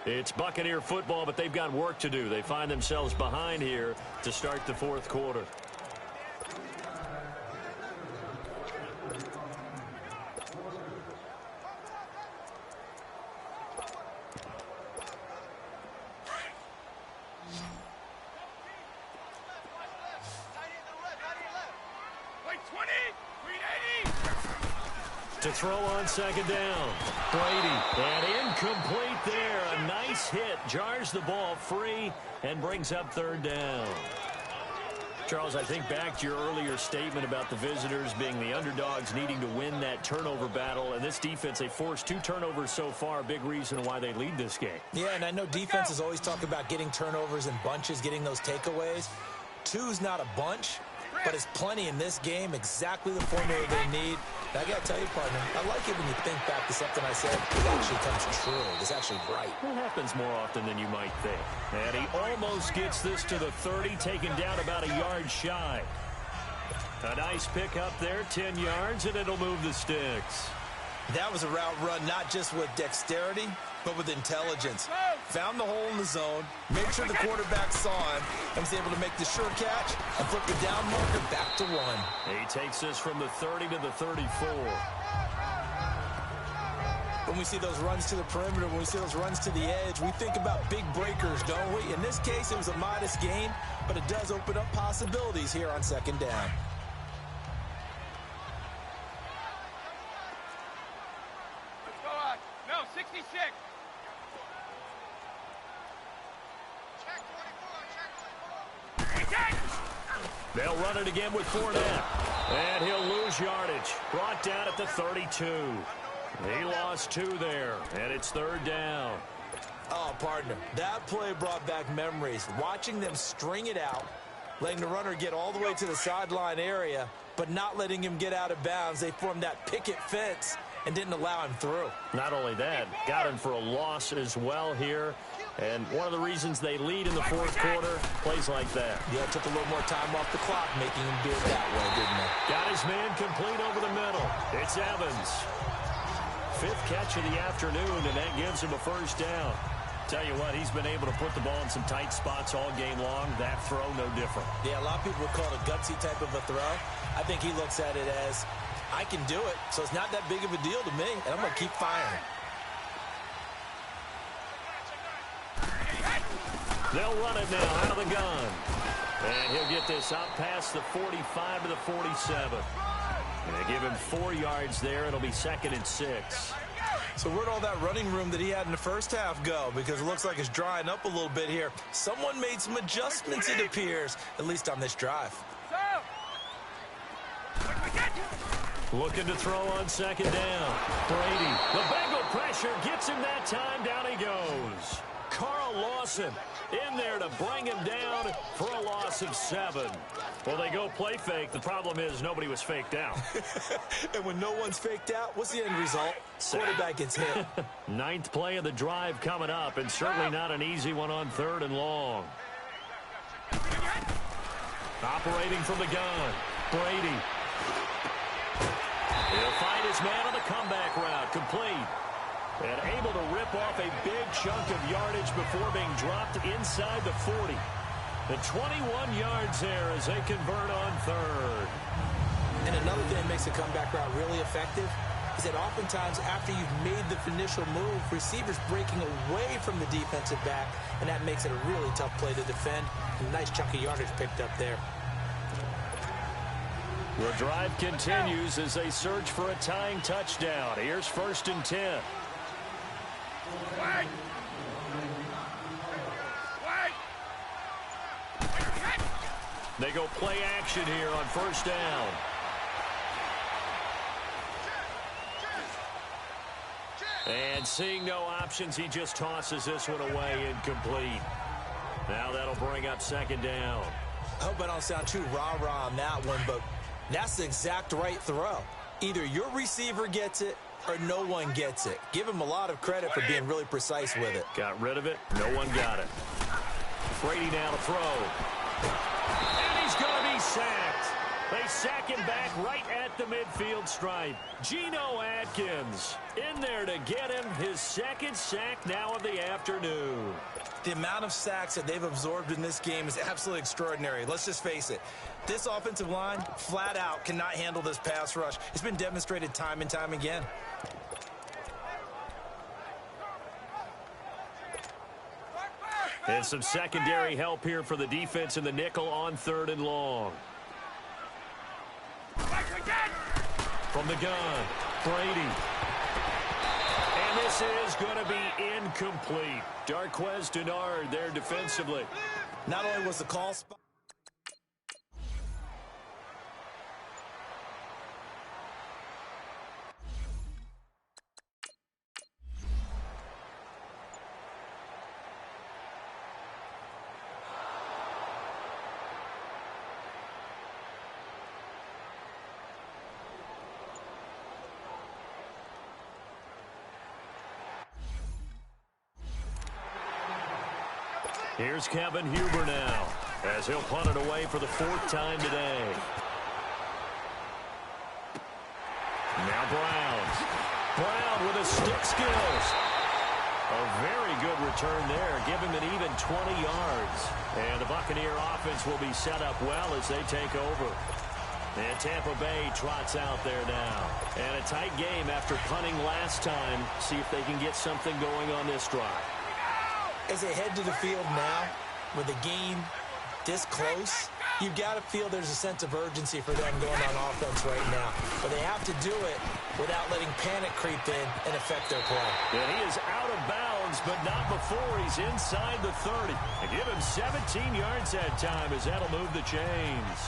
It's Buccaneer football, but they've got work to do. They find themselves behind here to start the 4th quarter. To throw on second down. Brady. And incomplete there. A nice hit. Jars the ball free and brings up third down. Charles, I think back to your earlier statement about the visitors being the underdogs needing to win that turnover battle. And this defense, they forced 2 turnovers so far. A big reason why they lead this game. Yeah, and I know defenses always talk about getting turnovers in bunches, getting those takeaways. 2's not a bunch, but it's plenty in this game, exactly the formula they need. And I got to tell you, partner, I like it when you think back to something I said. It actually comes true. It's actually right. It happens more often than you might think. And he almost gets this to the 30, taken down about a yard shy. A nice pick up there, 10 yards, and it'll move the sticks. That was a route run, not just with dexterity, but with intelligence. Found the hole in the zone, made sure the quarterback saw him, and was able to make the sure catch and flip the down marker back to 1. He takes this from the 30 to the 34. When we see those runs to the perimeter, when we see those runs to the edge, we think about big breakers, don't we? In this case, it was a modest gain, but it does open up possibilities here on second down. Let's go on. No, 66. They'll run it again with Fournette. And he'll lose yardage. Brought down at the 32. He lost 2 there, and it's third down. Oh, partner, that play brought back memories. Watching them string it out, letting the runner get all the way to the sideline area, but not letting him get out of bounds. They formed that picket fence and didn't allow him through. Not only that, got him for a loss as well here. And one of the reasons they lead in the fourth quarter, plays like that. Yeah, it took a little more time off the clock, making him do it that way, didn't it? Got his man complete over the middle. It's Evans. 5th catch of the afternoon, and that gives him a first down. Tell you what, he's been able to put the ball in some tight spots all game long. That throw, no different. Yeah, a lot of people would call it a gutsy type of a throw. I think he looks at it as, I can do it, so it's not that big of a deal to me, and I'm going to keep firing. They'll run it now out of the gun. And he'll get this out past the 45 to the 47. And they give him 4 yards there. It'll be 2nd and 6. So where'd all that running room that he had in the first half go? Because it looks like it's drying up a little bit here. Someone made some adjustments, it appears, at least on this drive. Looking to throw on second down. Brady, the Bengal pressure gets him that time. Down he goes. Carl Lawson in there to bring him down for a loss of 7. Well, they go play fake. The problem is nobody was faked out. And when no one's faked out, what's the end result? Quarterback gets hit. 9th play of the drive coming up, and certainly not an easy one on 3rd and long. Operating from the gun, Brady. He'll find his man on the comeback route, complete. And able to rip off a big chunk of yardage before being dropped inside the 40. The 21 yards there as they convert on 3rd. And another thing that makes the comeback route really effective is that oftentimes after you've made the initial move, receivers breaking away from the defensive back, and that makes it a really tough play to defend. A nice chunk of yardage picked up there. The drive continues as they search for a tying touchdown. Here's 1st and 10. They go play action here on 1st down. And seeing no options, he just tosses this one away, incomplete. Now that'll bring up 2nd down. I hope I don't sound too rah-rah on that one, but that's the exact right throw. Either your receiver gets it or no one gets it. Give him a lot of credit for being really precise with it. Got rid of it. No one got it. Brady now to throw. And he's going to be sacked. They sack him back right at the midfield stripe. Geno Atkins in there to get him his 2nd sack now of the afternoon. The amount of sacks that they've absorbed in this game is absolutely extraordinary. Let's just face it. This offensive line, flat out, cannot handle this pass rush. It's been demonstrated time and time again. And some secondary help here for the defense in the nickel on 3rd and long. From the gun, Brady. And this is going to be incomplete. Darquez Denard there defensively. Not only was the call spot. Here's Kevin Huber now, as he'll punt it away for the 4th time today. Now Brown with his stick skills. A very good return there. Give him an even 20 yards. And the Buccaneer offense will be set up well as they take over. And Tampa Bay trots out there now. And a tight game after punting last time. See if they can get something going on this drive. As they head to the field now, with the game this close, you've got to feel there's a sense of urgency for them going on offense right now. But they have to do it without letting panic creep in and affect their play. And he is out of bounds, but not before he's inside the 30. They give him 17 yards that time as that'll move the chains.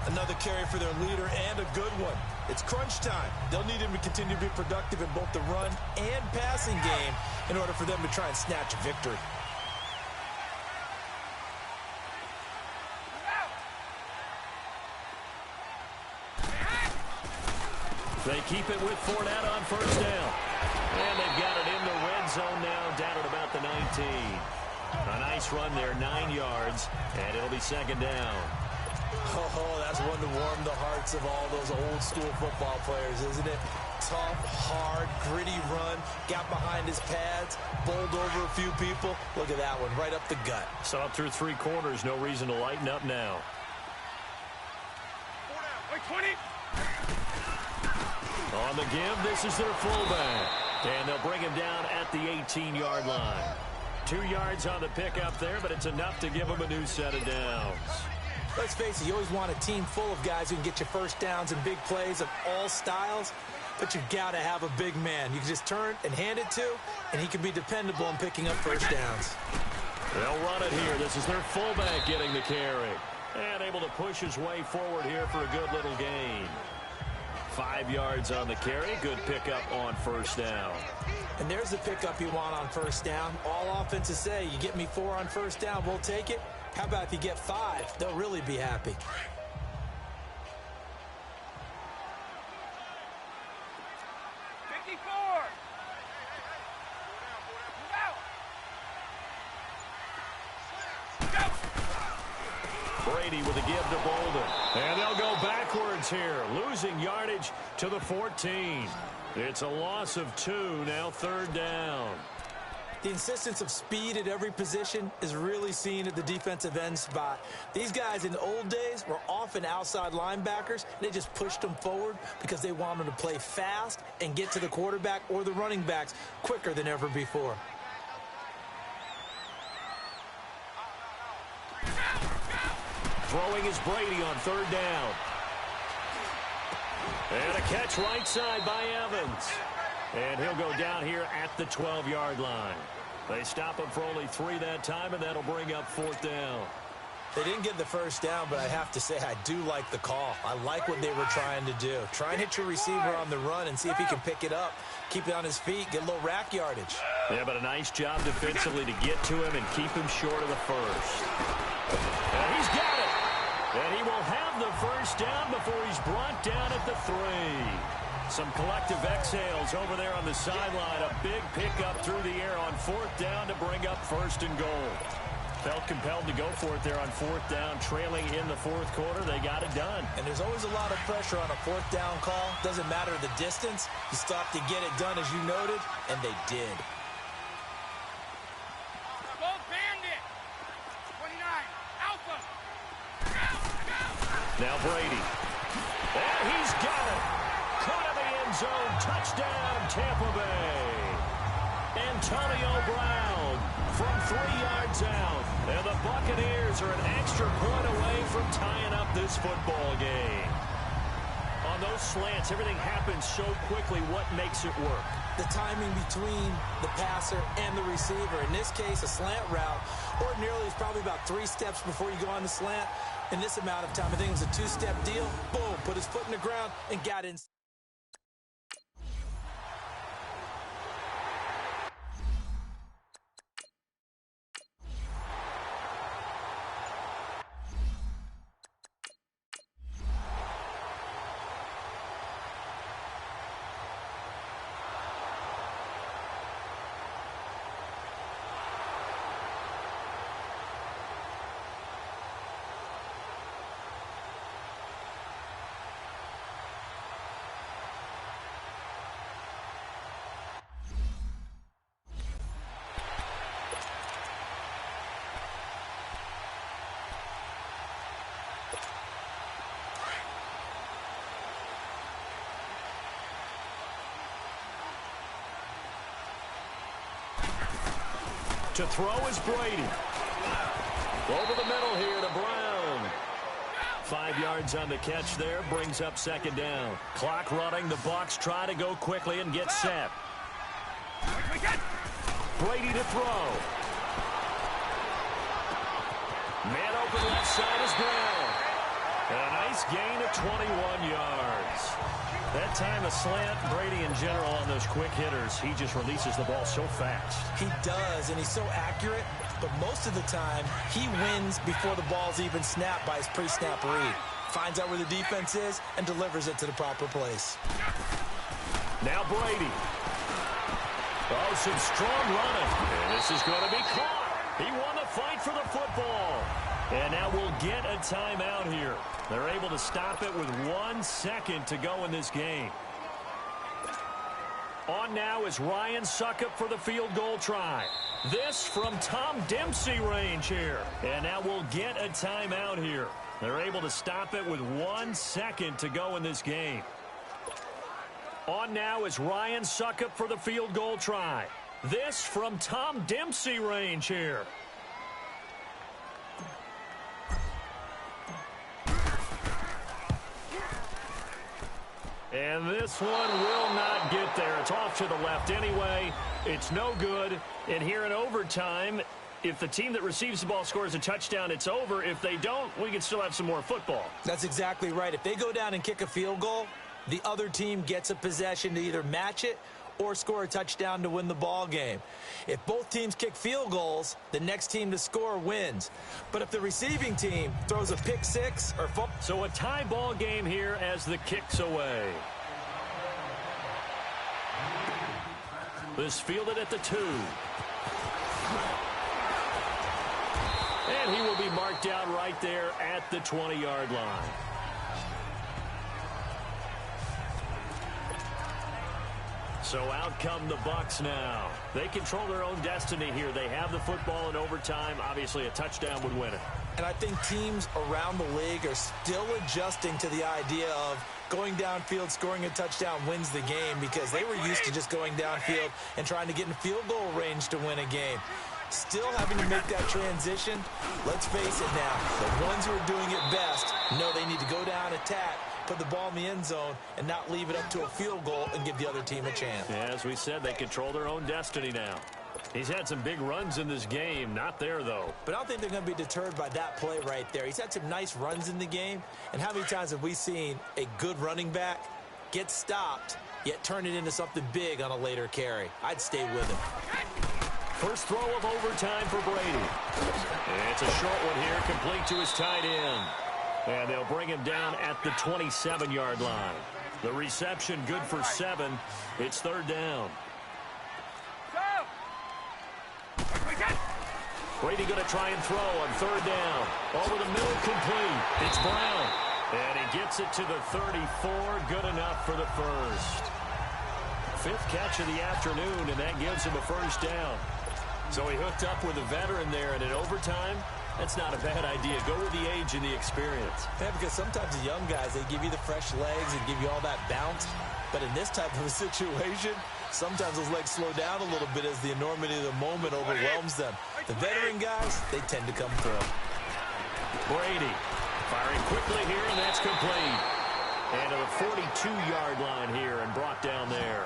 Another carry for their leader and a good one. It's crunch time. They'll need him to continue to be productive in both the run and passing game in order for them to try and snatch a victory. They keep it with Fournette on 1st down. And they've got it in the red zone now, down at about the 19. A nice run there, 9 yards, and it'll be 2nd down. Oh, that's one to warm the hearts of all those old-school football players, isn't it? Tough, hard, gritty run, got behind his pads, bowled over a few people. Look at that one, right up the gut. So up through 3 quarters, no reason to lighten up now. 20. On the give, this is their fullback. And they'll bring him down at the 18-yard line. 2 yards on the pickup there, but it's enough to give him a new set of downs. Let's face it, you always want a team full of guys who can get you first downs and big plays of all styles, but you've got to have a big man. You can just turn and hand it to, and he can be dependable in picking up first downs. They'll run it here. This is their fullback getting the carry. And able to push his way forward here for a good little gain. 5 yards on the carry. Good pickup on 1st down. And there's the pickup you want on 1st down. All offenses say, you get me 4 on 1st down, we'll take it. How about if you get 5? They'll really be happy. Brady with a give to Bolden. And they'll go backwards here, losing yardage to the 14. It's a loss of 2, now 3rd down. The insistence of speed at every position is really seen at the defensive end spot. These guys in the old days were often outside linebackers. They just pushed them forward because they wanted to play fast and get to the quarterback or the running backs quicker than ever before. Throwing is Brady on 3rd down. And a catch right side by Evans. And he'll go down here at the 12-yard line. They stop him for only 3 that time, and that'll bring up 4th down. They didn't get the first down, but I have to say I do like the call. I like what they were trying to do. Try and hit your receiver on the run and see if he can pick it up, keep it on his feet, get a little rack yardage. Yeah, but a nice job defensively to get to him and keep him short of the first. And he's got it. And he will have the first down before he's brought down at the 3. Some collective exhales over there on the sideline. A big pickup through the air on 4th down to bring up 1st and goal. Felt compelled to go for it there on 4th down, trailing in the 4th quarter. They got it done. And there's always a lot of pressure on a 4th down call. Doesn't matter the distance. You stop to get it done, as you noted, and they did. Now Brady. And he's got it. Caught in the end zone. Touchdown, Tampa Bay. Antonio Brown from 3 yards out. And the Buccaneers are an extra point away from tying up this football game. On those slants, everything happens so quickly. What makes it work? The timing between the passer and the receiver. In this case, a slant route ordinarily is probably about 3 steps before you go on the slant. In this amount of time, I think it was a 2-step deal. Boom, put his foot in the ground and got in. To throw is Brady. Over the middle here to Brown. 5 yards on the catch there, brings up 2nd down. Clock running, the Bucs try to go quickly and get set. Brady to throw. Man open left side is Brown. And a nice gain of 21 yards. That time a slant, Brady in general on those quick hitters, he just releases the ball so fast. He does, and he's so accurate, but most of the time he wins before the ball's even snapped by his pre-snap read. Finds out where the defense is and delivers it to the proper place. Now Brady. Oh, some strong running. And this is going to be caught. He won the fight for the football. And now we'll get a timeout here. They're able to stop it with 1 second to go in this game. On now is Ryan Suckup for the field goal try. This from Tom Dempsey range here. And now we'll get a timeout here. They're able to stop it with 1 second to go in this game. On now is Ryan Suckup for the field goal try. This from Tom Dempsey range here. And this one will not get there. It's off to the left anyway. It's no good. And here in overtime, if the team that receives the ball scores a touchdown, it's over. If they don't, we can still have some more football. That's exactly right. If they go down and kick a field goal, the other team gets a possession to either match it or score a touchdown to win the ball game. If both teams kick field goals, the next team to score wins. But if the receiving team throws a pick six or so a tie ball game here as the kick's away. This fielded at the 2. And he will be marked out right there at the 20-yard line. So out come the Bucs now. They control their own destiny here. They have the football in overtime. Obviously, a touchdown would win it. And I think teams around the league are still adjusting to the idea of going downfield, scoring a touchdown wins the game, because they were used to just going downfield and trying to get in field goal range to win a game. Still having to make that transition. Let's face it now, the ones who are doing it best know they need to go down, attack, put the ball in the end zone, and not leave it up to a field goal and give the other team a chance. Yeah, as we said, they control their own destiny now. He's had some big runs in this game. Not there, though. But I don't think they're going to be deterred by that play right there. He's had some nice runs in the game. And how many times have we seen a good running back get stopped, yet turn it into something big on a later carry? I'd stay with him. First throw of overtime for Brady. It's a short one here, complete to his tight end. And they'll bring him down at the 27-yard line. The reception good for 7. It's 3rd down. Brady going to try and throw on 3rd down. Over the middle, complete. It's Brown. And he gets it to the 34. Good enough for the first. 5th catch of the afternoon, and that gives him a 1st down. So he hooked up with a veteran there, and in overtime, that's not a bad idea. Go with the age and the experience. Yeah, because sometimes the young guys, they give you the fresh legs and give you all that bounce. But in this type of a situation, sometimes those legs slow down a little bit as the enormity of the moment overwhelms them. The veteran guys, they tend to come through. Brady firing quickly here, and that's complete. And to the 42-yard line here and brought down there.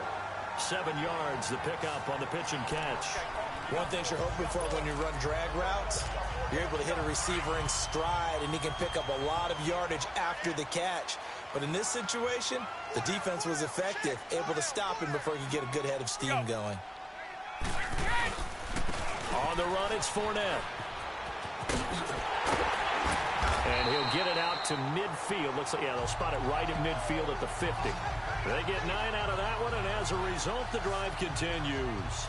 7 yards, the pickup on the pitch and catch. One thing you're hoping for when you run drag routes, you're able to hit a receiver in stride, and he can pick up a lot of yardage after the catch. But in this situation, the defense was effective, able to stop him before he could get a good head of steam going. On the run, it's Fournette. And he'll get it out to midfield. Looks like, yeah, they'll spot it right at midfield at the 50. They get 9 out of that one, and as a result, the drive continues.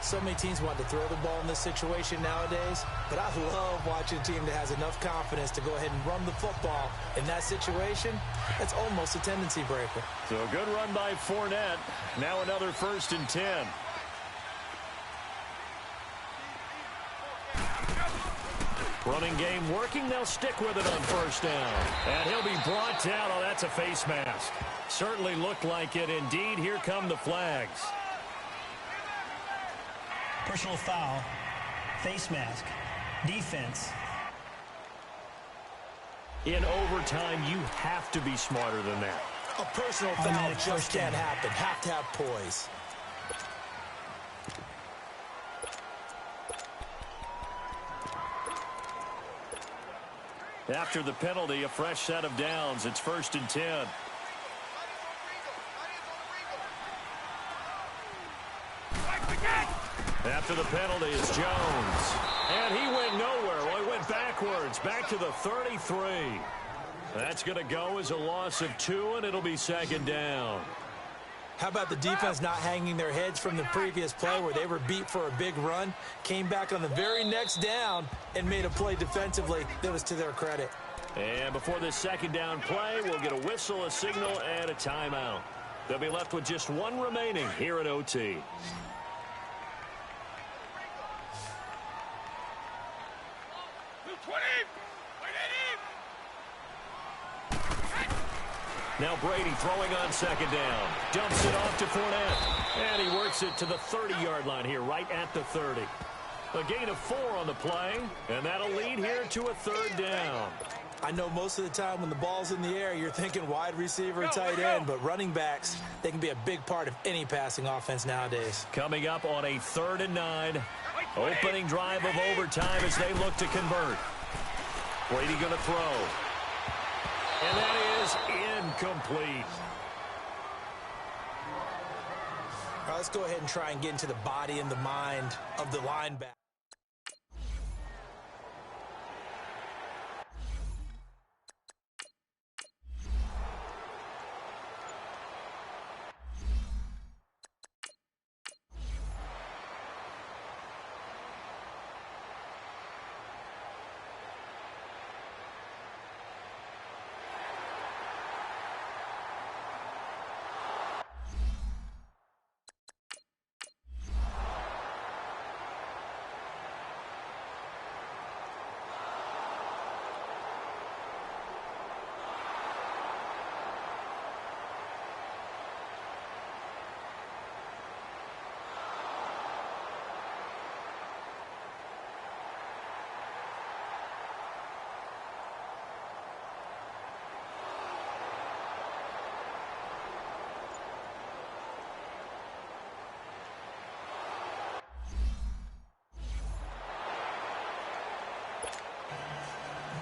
So many teams want to throw the ball in this situation nowadays, but I love watching a team that has enough confidence to go ahead and run the football. In that situation, that's almost a tendency breaker. So a good run by Fournette. Now another 1st and 10. Running game working. They'll stick with it on 1st down. And he'll be brought down. Oh, that's a face mask. Certainly looked like it. Indeed, here come the flags. Personal foul, face mask, defense. In overtime, you have to be smarter than that. A personal foul just can't happen. Have to have poise. After the penalty, a fresh set of downs. It's 1st and 10. After the penalty, it's Jones. And he went nowhere. Well, he went backwards, back to the 33. That's going to go as a loss of 2, and it'll be 2nd down. How about the defense not hanging their heads from the previous play where they were beat for a big run, came back on the very next down, and made a play defensively that was to their credit. And before this 2nd down play, we'll get a whistle, a signal, and a timeout. They'll be left with just 1 remaining here at OT. Now Brady throwing on 2nd down. Dumps it off to Fournette. And he works it to the 30-yard line here, right at the 30. A gain of 4 on the play, and that'll lead here to a 3rd down. I know most of the time when the ball's in the air, you're thinking wide receiver, tight end, but running backs, they can be a big part of any passing offense nowadays. Coming up on a 3rd and 9. Opening drive of overtime as they look to convert. Brady going to throw. And that is incomplete. All right, let's go ahead and try and get into the body and the mind of the linebacker.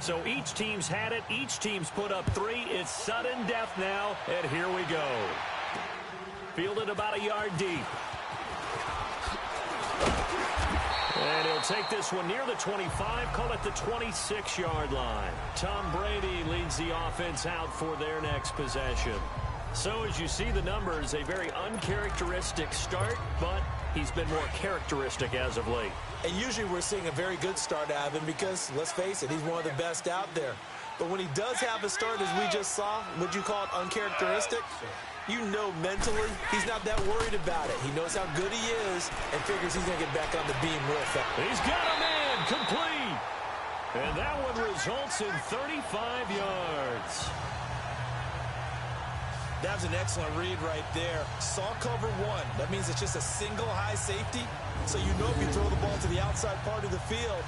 So each team's had it. Each team's put up 3. It's sudden death now, and here we go. Fielded about a yard deep. And he'll take this one near the 25, call it the 26-yard line. Tom Brady leads the offense out for their next possession. So as you see the numbers, a very uncharacteristic start, but he's been more characteristic as of late. And usually we're seeing a very good start out of him because, let's face it, he's one of the best out there. But when he does have a start, as we just saw, would you call it uncharacteristic? You know mentally he's not that worried about it. He knows how good he is and figures he's going to get back on the beam real fast. He's got a man complete. And that one results in 35 yards. That was an excellent read right there. Saw cover 1. That means it's just a single high safety. So you know if you throw the ball to the outside part of the field,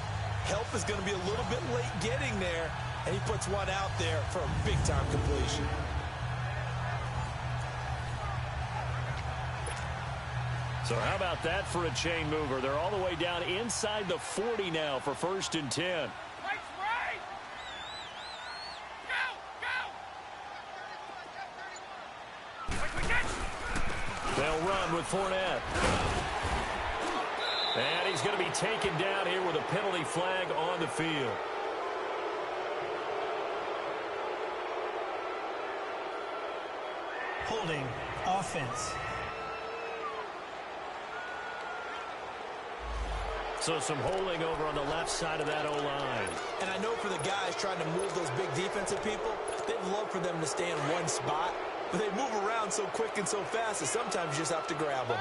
help is going to be a little bit late getting there. And he puts one out there for a big-time completion. So how about that for a chain mover? They're all the way down inside the 40 now for 1st and 10. Right. Go. They'll run with Fournette. And he's going to be taken down here with a penalty flag on the field. Holding offense. So some holding over on the left side of that O-line. And I know for the guys trying to move those big defensive people, they'd love for them to stay in one spot, but they move around so quick and so fast that sometimes you just have to grab them.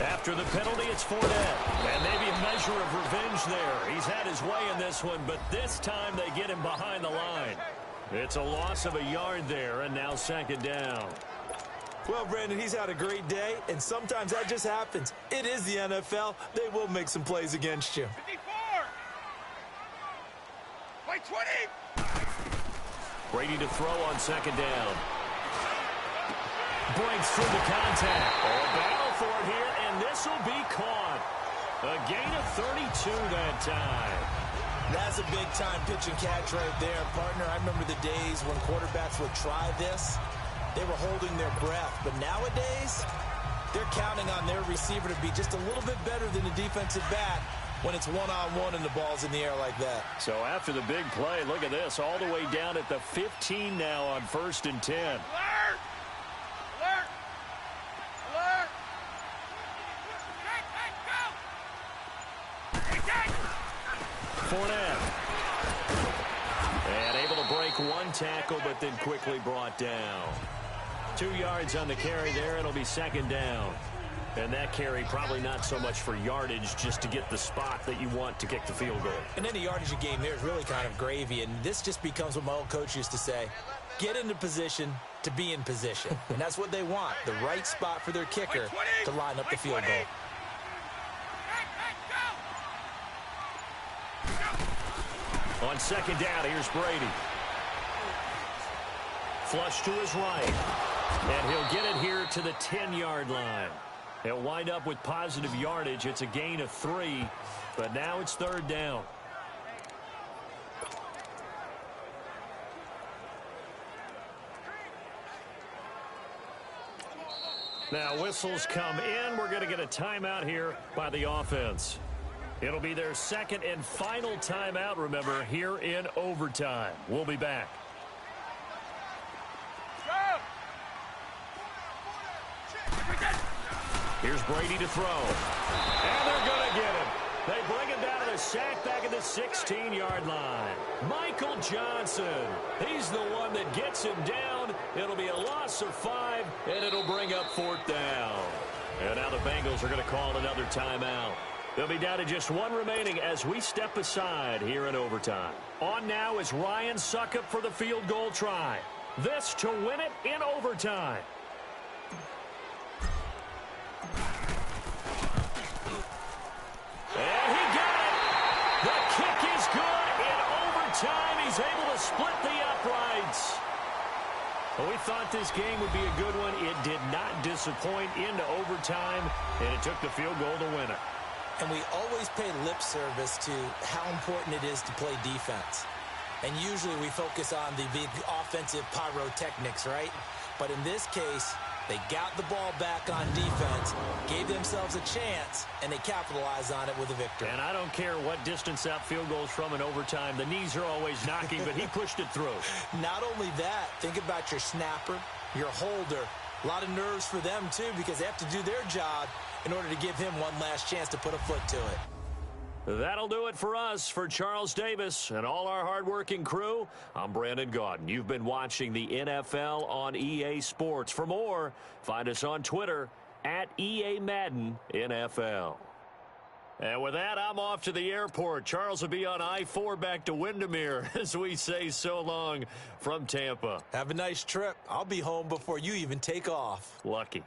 After the penalty, it's Fournette. And maybe a measure of revenge there. He's had his way in this one, but this time they get him behind the line. It's a loss of a yard there, and now 2nd down. Well, Brandon, he's had a great day, and sometimes that just happens. It is the NFL. They will make some plays against you. 54. Play 20. Brady to throw on 2nd down. Breaks through the contact. Battle for it here, and this will be caught. A gain of 32 that time. That's a big-time pitch and catch right there, partner. I remember the days when quarterbacks would try this. They were holding their breath, but nowadays, they're counting on their receiver to be just a little bit better than the defensive back when it's one-on-one and the ball's in the air like that. So after the big play, look at this, all the way down at the 15 now on 1st and 10. Alert! Alert! Alert! Fournette. And able to break one tackle, but then quickly brought down. 2 yards on the carry there. It'll be 2nd down. And that carry probably not so much for yardage, just to get the spot that you want to kick the field goal. And any yardage game there is really kind of gravy, and this just becomes what my old coach used to say. Get into position to be in position. And that's what they want, the right spot for their kicker to line up the field goal. On 2nd down, here's Brady. Flush to his right. And he'll get it here to the 10-yard line. He'll wind up with positive yardage. It's a gain of 3, but now it's 3rd down. Now whistles come in. We're going to get a timeout here by the offense. It'll be their 2nd and final timeout, remember, here in overtime. We'll be back. Here's Brady to throw. And they're going to get him. They bring him down to the sack back at the 16-yard line. Michael Johnson. He's the one that gets him down. It'll be a loss of 5, and it'll bring up 4th down. And now the Bengals are going to call another timeout. They'll be down to just 1 remaining as we step aside here in overtime. On now is Ryan Succop for the field goal try. This to win it in overtime. And he got it. The kick is good in overtime. He's able to split the uprights. Well, we thought this game would be a good one. It did not disappoint into overtime, and it took the field goal to win it. And we always pay lip service to how important it is to play defense. And usually we focus on the big offensive pyrotechnics, right? But in this case, they got the ball back on defense, gave themselves a chance, and they capitalized on it with a victory. And I don't care what distance that field goes from in overtime. The knees are always knocking, but he pushed it through. Not only that, think about your snapper, your holder. A lot of nerves for them, too, because they have to do their job in order to give him one last chance to put a foot to it. That'll do it for us. For Charles Davis and all our hardworking crew, I'm Brandon Gaudin. You've been watching the NFL on EA Sports. For more, find us on Twitter at EA Madden NFL. And with that, I'm off to the airport. Charles will be on I-4 back to Windermere as we say so long from Tampa. Have a nice trip. I'll be home before you even take off. Lucky.